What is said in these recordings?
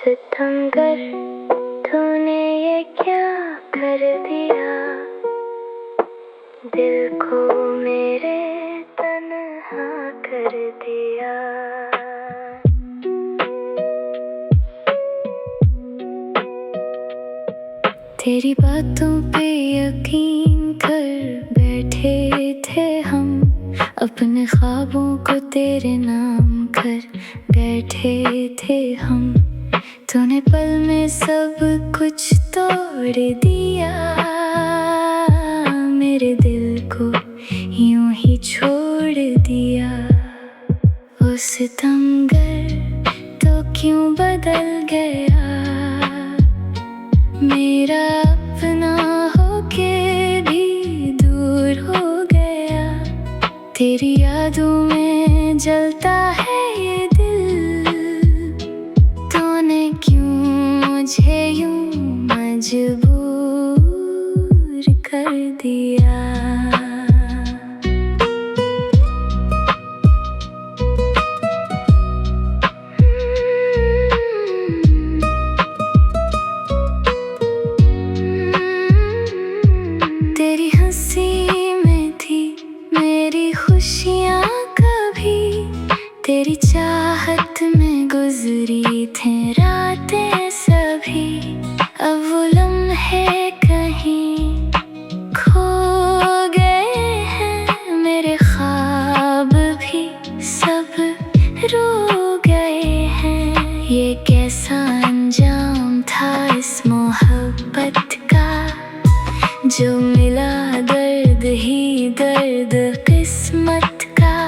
सितमगर तूने ये क्या कर दिया, दिल को मेरे तन्हा कर दिया। तेरी बातों पे यकीन कर बैठे थे हम, अपने ख्वाबों को तेरे नाम कर बैठे थे हम। तूने पल में सब कुछ तोड़ दिया, मेरे दिल को यूं ही छोड़ दिया। ओ सितमगर तो क्यों बदल गया, मेरा अपना होके भी दूर हो गया। तेरी यादों में जलता है ये दिल, तूने क्यों मुझे यूं मजबूर कर दिया। तेरी हंसी में थी मेरी खुशियाँ कभी, तेरी चाहत में गुजरी थे रातें सभी। अब वो लम्हे कहीं खो गए हैं, मेरे ख्वाब भी सब रो गए हैं। ये कैसा अंजाम था इस मोहब्बत का, जो मिला दर्द ही दर्द किस्मत का।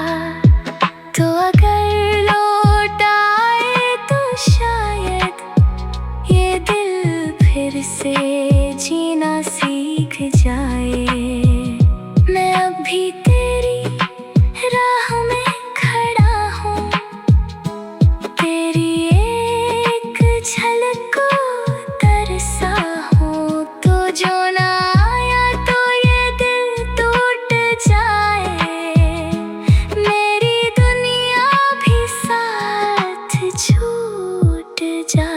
तो अगर लौट आए तो शायद ये दिल फिर से जीना सीख जाए। मैं अभी तेरी राह में खड़ा हूँ, तेरी एक झलक को तरसा हूँ। तो जो ना आया तो ये दिल टूट जाए, मेरी दुनिया भी साथ छूट जाए।